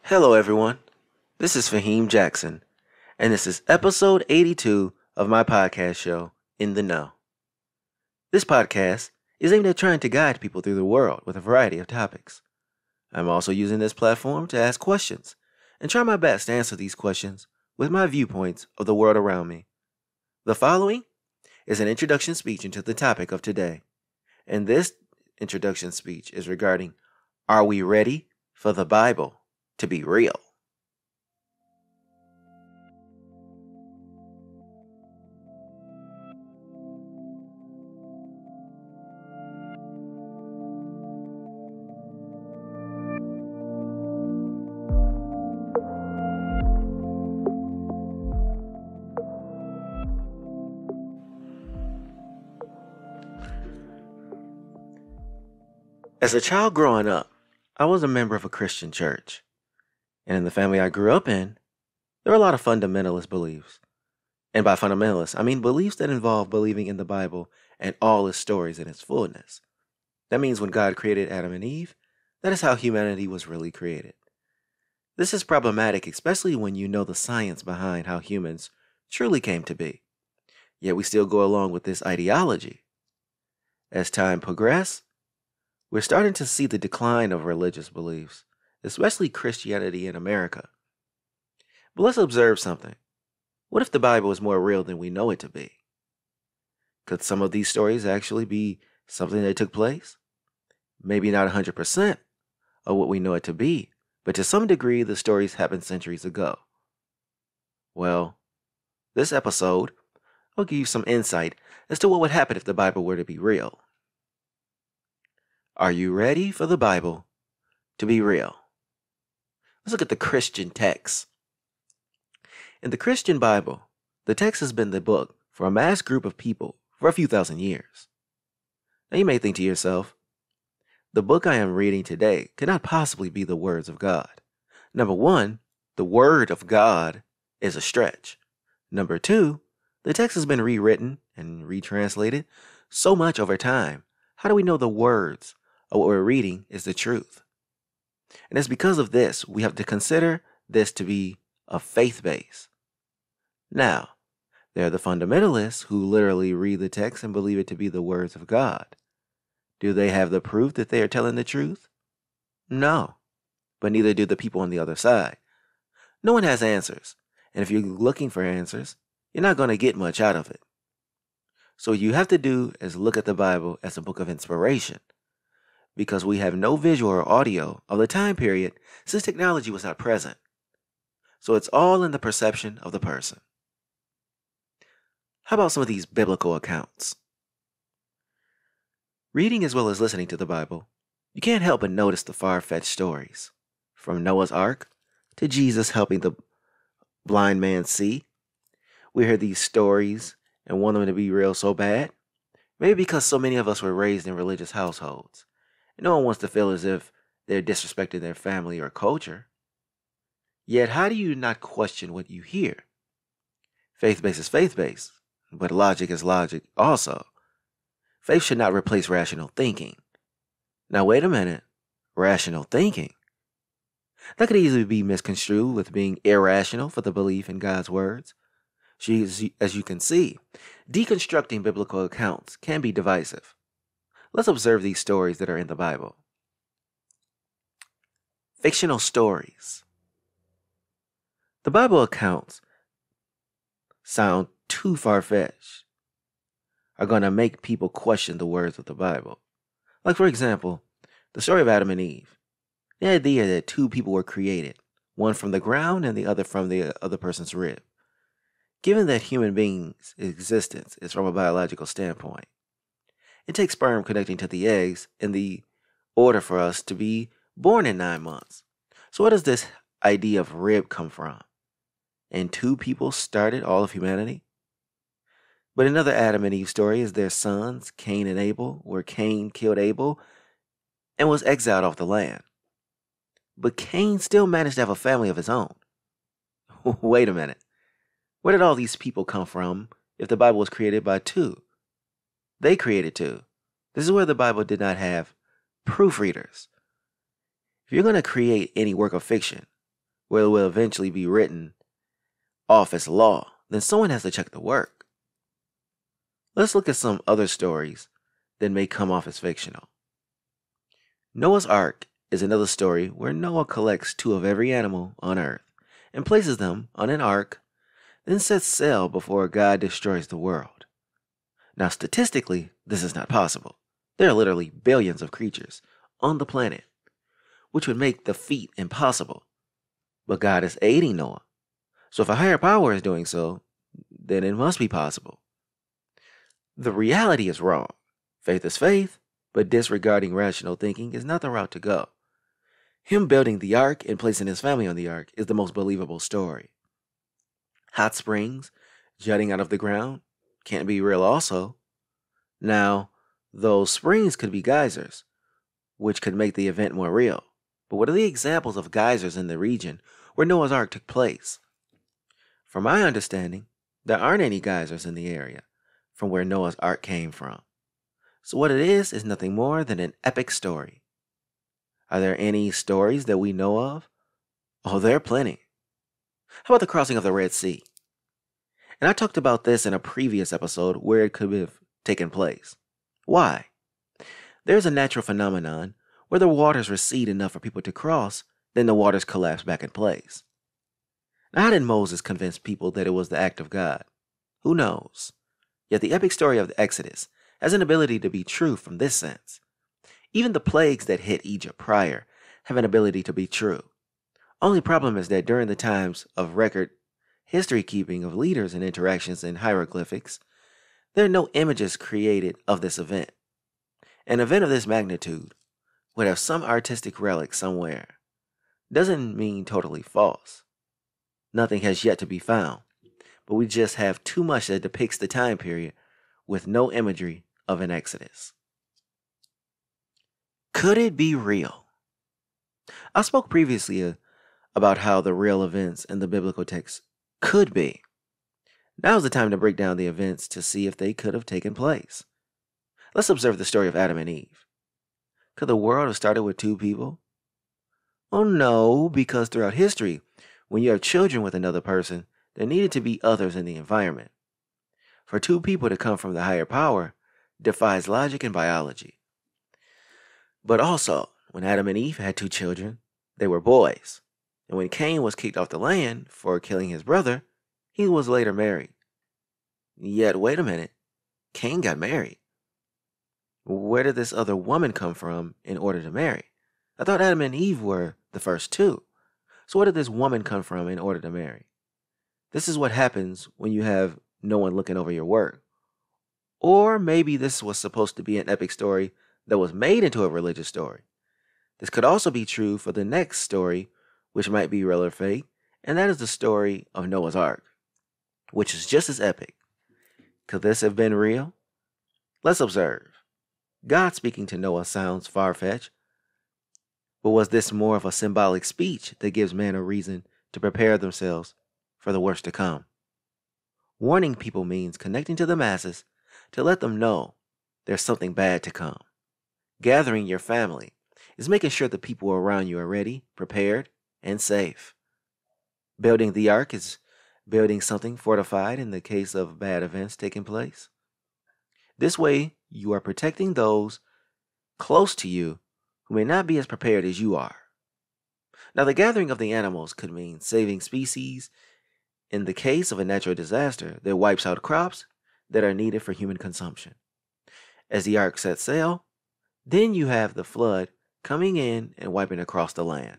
Hello, everyone. This is Faheem Jackson, and this is episode 82 of my podcast show, In the Know. This podcast is aimed at trying to guide people through the world with a variety of topics. I'm also using this platform to ask questions and try my best to answer these questions with my viewpoints of the world around me. The following is an introduction speech into the topic of today, and this introduction speech is regarding Are we ready for the Bible to be real? As a child growing up, I was a member of a Christian church. And in the family I grew up in, there were a lot of fundamentalist beliefs. And by fundamentalists, I mean beliefs that involve believing in the Bible and all its stories in its fullness. That means when God created Adam and Eve, that is how humanity was really created. This is problematic, especially when you know the science behind how humans truly came to be. Yet we still go along with this ideology. As time progressed, we're starting to see the decline of religious beliefs, especially Christianity in America. But let's observe something. What if the Bible is more real than we know it to be? Could some of these stories actually be something that took place? Maybe not 100% of what we know it to be, but to some degree the stories happened centuries ago. Well, this episode will give you some insight as to what would happen if the Bible were to be real. Are you ready for the Bible to be real? Let's look at the Christian text. In the Christian Bible, the text has been the book for a mass group of people for a few thousand years. Now you may think to yourself, the book I am reading today could not possibly be the words of God. Number one, the word of God is a stretch. Number two, the text has been rewritten and retranslated so much over time. How do we know the words of what we're reading is the truth? And it's because of this we have to consider this to be a faith base. Now, there are the fundamentalists who literally read the text and believe it to be the words of God. Do they have the proof that they are telling the truth? No, but neither do the people on the other side. No one has answers, and if you're looking for answers, you're not going to get much out of it. So what you have to do is look at the Bible as a book of inspiration, because we have no visual or audio of the time period since technology was not present. So it's all in the perception of the person. How about some of these biblical accounts? Reading as well as listening to the Bible, you can't help but notice the far-fetched stories. From Noah's Ark to Jesus helping the blind man see. We hear these stories and want them to be real so bad. Maybe because so many of us were raised in religious households. And no one wants to feel as if they're disrespecting their family or culture. Yet how do you not question what you hear? Faith-based is faith-based, but logic is logic also. Faith should not replace rational thinking. Now wait a minute, rational thinking? That could easily be misconstrued with being irrational for the belief in God's words. As you can see, deconstructing biblical accounts can be divisive. Let's observe these stories that are in the Bible. Fictional stories. The Bible accounts sound too far-fetched, are going to make people question the words of the Bible. Like, for example, the story of Adam and Eve. The idea that two people were created, one from the ground and the other from the other person's rib. Given that human beings' existence is from a biological standpoint, it takes sperm connecting to the eggs in the order for us to be born in 9 months. So where does this idea of rib come from? And two people started all of humanity? But another Adam and Eve story is their sons, Cain and Abel, where Cain killed Abel and was exiled off the land. But Cain still managed to have a family of his own. Wait a minute. Where did all these people come from if the Bible was created by two? They created two. This is where the Bible did not have proofreaders. If you're going to create any work of fiction, where it will eventually be written off as law, then someone has to check the work. Let's look at some other stories that may come off as fictional. Noah's Ark is another story where Noah collects two of every animal on earth and places them on an ark, then sets sail before God destroys the world. Now, statistically, this is not possible. There are literally billions of creatures on the planet, which would make the feat impossible. But God is aiding Noah. So if a higher power is doing so, then it must be possible. The reality is wrong. Faith is faith, but disregarding rational thinking is not the route to go. Him building the ark and placing his family on the ark is the most believable story. Hot springs jutting out of the ground can't be real also. Now, those springs could be geysers, which could make the event more real. But what are the examples of geysers in the region where Noah's Ark took place? From my understanding, there aren't any geysers in the area from where Noah's Ark came from. So what it is nothing more than an epic story. Are there any stories that we know of? Oh, there are plenty. How about the crossing of the Red Sea? And I talked about this in a previous episode where it could have taken place. Why? There's a natural phenomenon where the waters recede enough for people to cross, then the waters collapse back in place. Now, how did Moses convince people that it was the act of God? Who knows? Yet the epic story of the Exodus has an ability to be true from this sense. Even the plagues that hit Egypt prior have an ability to be true. Only problem is that during the times of record history keeping of leaders and interactions in hieroglyphics, there are no images created of this event. An event of this magnitude would have some artistic relic somewhere. Doesn't mean totally false. Nothing has yet to be found, but we just have too much that depicts the time period with no imagery of an Exodus. Could it be real? I spoke previously about how the real events in the biblical text could be. Now's the time to break down the events to see if they could have taken place. Let's observe the story of Adam and Eve. Could the world have started with two people? Oh no, because throughout history, when you have children with another person, there needed to be others in the environment. For two people to come from the higher power defies logic and biology. But also, when Adam and Eve had two children, they were boys. And when Cain was kicked off the land for killing his brother, he was later married. Yet, wait a minute, Cain got married. Where did this other woman come from in order to marry? I thought Adam and Eve were the first two. So where did this woman come from in order to marry? This is what happens when you have no one looking over your work. Or maybe this was supposed to be an epic story that was made into a religious story. This could also be true for the next story, which might be real or fake, and that is the story of Noah's Ark, which is just as epic. Could this have been real? Let's observe. God speaking to Noah sounds far-fetched, but was this more of a symbolic speech that gives man a reason to prepare themselves for the worst to come? Warning people means connecting to the masses to let them know there's something bad to come. Gathering your family is making sure the people around you are ready, prepared, and safe. Building the ark is building something fortified in the case of bad events taking place. This way, you are protecting those close to you who may not be as prepared as you are. Now, the gathering of the animals could mean saving species in the case of a natural disaster that wipes out crops that are needed for human consumption. As the ark sets sail, then you have the flood coming in and wiping across the land.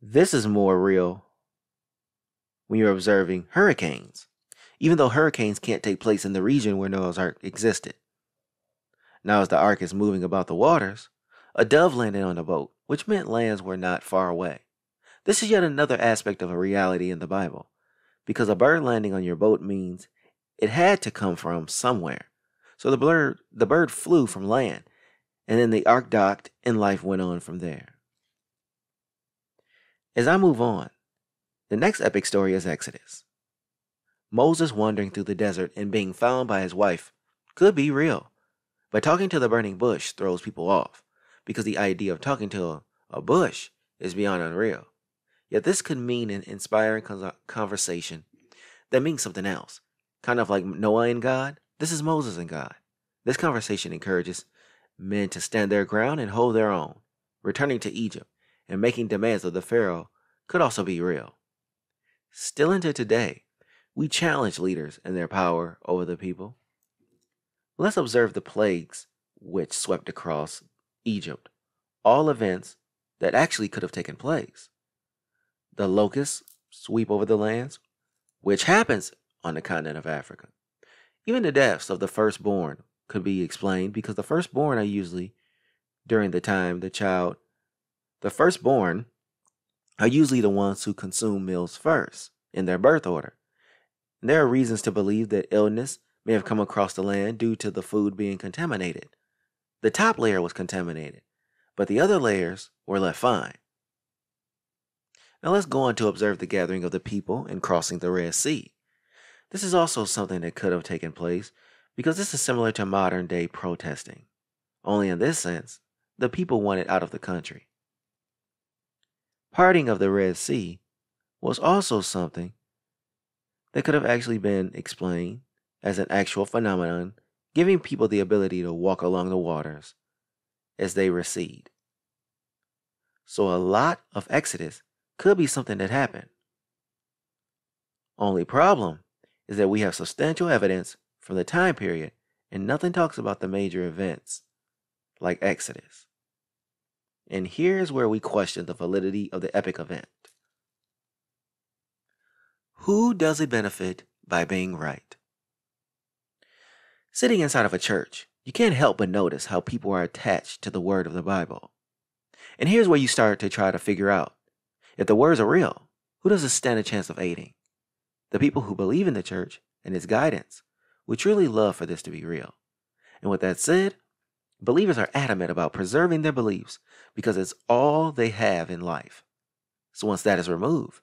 This is more real when you're observing hurricanes, even though hurricanes can't take place in the region where Noah's Ark existed. Now, as the ark is moving about the waters, a dove landed on the boat, which meant lands were not far away. This is yet another aspect of a reality in the Bible, because a bird landing on your boat means it had to come from somewhere. So the bird flew from land, and then the ark docked, and life went on from there. As I move on, the next epic story is Exodus. Moses wandering through the desert and being found by his wife could be real, but talking to the burning bush throws people off, because the idea of talking to a bush is beyond unreal. Yet this could mean an inspiring conversation that means something else. Kind of like Noah and God, this is Moses and God. This conversation encourages men to stand their ground and hold their own. Returning to Egypt and making demands of the Pharaoh could also be real. Still into today, we challenge leaders and their power over the people. Let's observe the plagues which swept across Egypt, all events that actually could have taken place. The locusts sweep over the lands, which happens on the continent of Africa. Even the deaths of the firstborn could be explained because the firstborn are usually during the time the firstborn are usually the ones who consume meals first in their birth order. And there are reasons to believe that illness may have come across the land due to the food being contaminated. The top layer was contaminated, but the other layers were left fine. Now let's go on to observe the gathering of the people and crossing the Red Sea. This is also something that could have taken place because this is similar to modern day protesting. Only in this sense, the people wanted out of the country. Parting of the Red Sea was also something that could have actually been explained as an actual phenomenon, giving people the ability to walk along the waters as they recede. So a lot of Exodus could be something that happened. Only problem is that we have substantial evidence from the time period and nothing talks about the major events like Exodus. And here's where we question the validity of the epic event. Who does it benefit by being right? Sitting inside of a church, you can't help but notice how people are attached to the word of the Bible. And here's where you start to try to figure out if the words are real, who does it stand a chance of aiding? The people who believe in the church and its guidance would truly love for this to be real. And with that said, believers are adamant about preserving their beliefs because it's all they have in life. So once that is removed,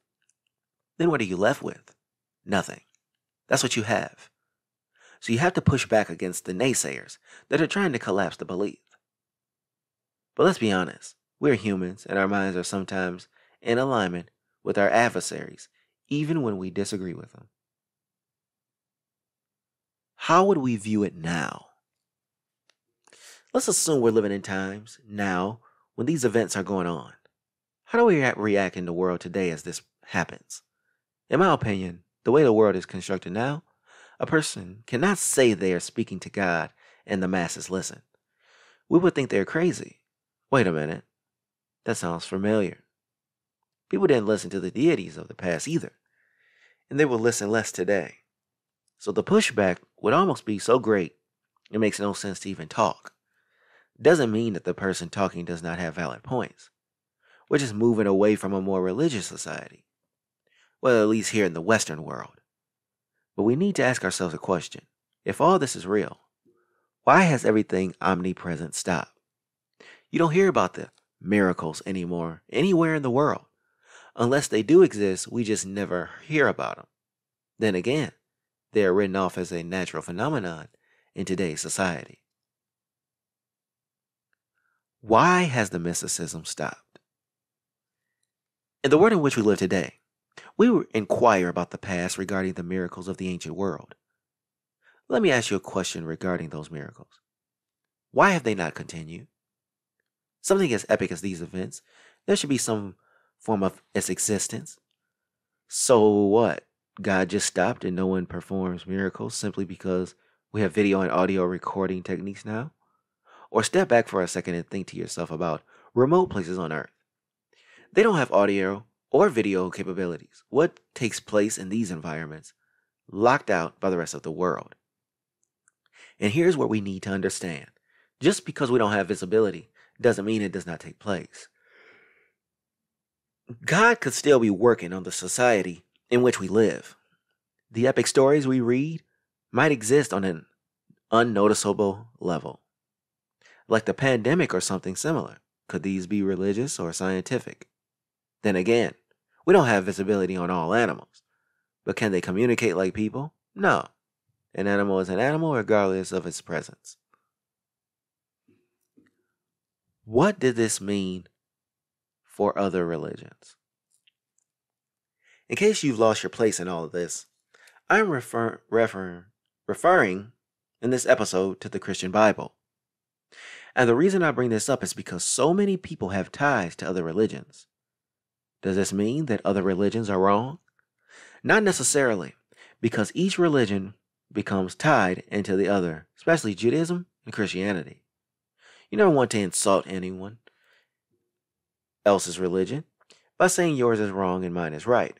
then what are you left with? Nothing. That's what you have. So you have to push back against the naysayers that are trying to collapse the belief. But let's be honest, we're humans and our minds are sometimes in alignment with our adversaries, even when we disagree with them. How would we view it now? Let's assume we're living in times now when these events are going on. How do we react in the world today as this happens? In my opinion, the way the world is constructed now, a person cannot say they are speaking to God and the masses listen. We would think they're crazy. Wait a minute. That sounds familiar. People didn't listen to the deities of the past either, and they will listen less today. So the pushback would almost be so great, it makes no sense to even talk. Doesn't mean that the person talking does not have valid points. We're just moving away from a more religious society. Well, at least here in the Western world. But we need to ask ourselves a question. If all this is real, why has everything omnipresent stopped? You don't hear about the miracles anymore anywhere in the world. Unless they do exist, we just never hear about them. Then again, they are written off as a natural phenomenon in today's society. Why has the mysticism stopped? In the world in which we live today, we inquire about the past regarding the miracles of the ancient world. Let me ask you a question regarding those miracles. Why have they not continued? Something as epic as these events, there should be some form of its existence. So what? God just stopped and no one performs miracles simply because we have video and audio recording techniques now? Or step back for a second and think to yourself about remote places on Earth. They don't have audio or video capabilities. What takes place in these environments, locked out by the rest of the world? And here's what we need to understand. Just because we don't have visibility doesn't mean it does not take place. God could still be working on the society in which we live. The epic stories we read might exist on an unnoticeable level, like the pandemic or something similar. Could these be religious or scientific? Then again, we don't have visibility on all animals, but can they communicate like people? No. An animal is an animal regardless of its presence. What did this mean for other religions. In case you've lost your place in all of this, I'm referring in this episode to the Christian Bible. And the reason I bring this up is because so many people have ties to other religions. Does this mean that other religions are wrong? Not necessarily, because each religion becomes tied into the other, especially Judaism and Christianity. You never want to insult anyone else's religion by saying yours is wrong and mine is right.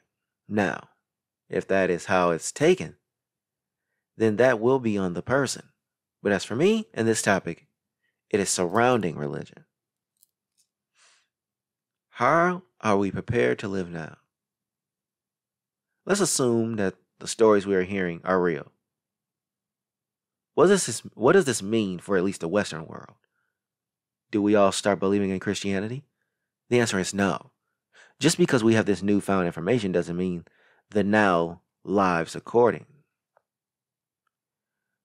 Now, if that is how it's taken, then that will be on the person. But as for me and this topic, it is surrounding religion. How are we prepared to live now? Let's assume that the stories we are hearing are real. What does this mean for at least the Western world? Do we all start believing in Christianity? The answer is no. Just because we have this newfound information doesn't mean the now lives according.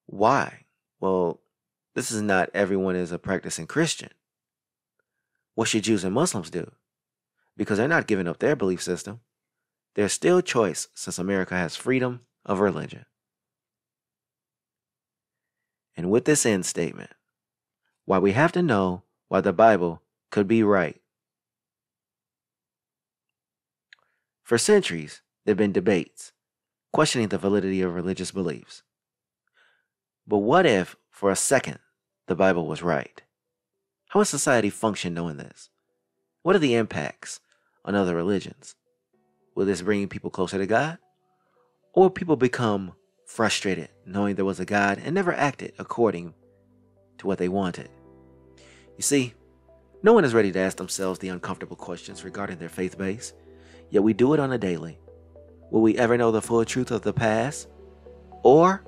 Why? Well, this is not everyone is a practicing Christian. What should Jews and Muslims do? Because they're not giving up their belief system. There's still choice since America has freedom of religion. And with this end statement, why we have to know why the Bible could be right. For centuries, there have been debates questioning the validity of religious beliefs. But what if, for a second, the Bible was right? How would society function knowing this? What are the impacts on other religions? Will this bring people closer to God? Or will people become frustrated knowing there was a God and never acted according to what they wanted? You see, no one is ready to ask themselves the uncomfortable questions regarding their faith base, yet we do it on a daily. Will we ever know the full truth of the past? Or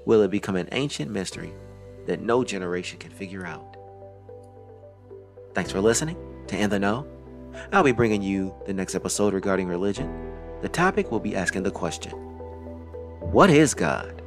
will it become an ancient mystery that no generation can figure out? Thanks for listening to In the Know. I'll be bringing you the next episode regarding religion. The topic will be asking the question, what is God?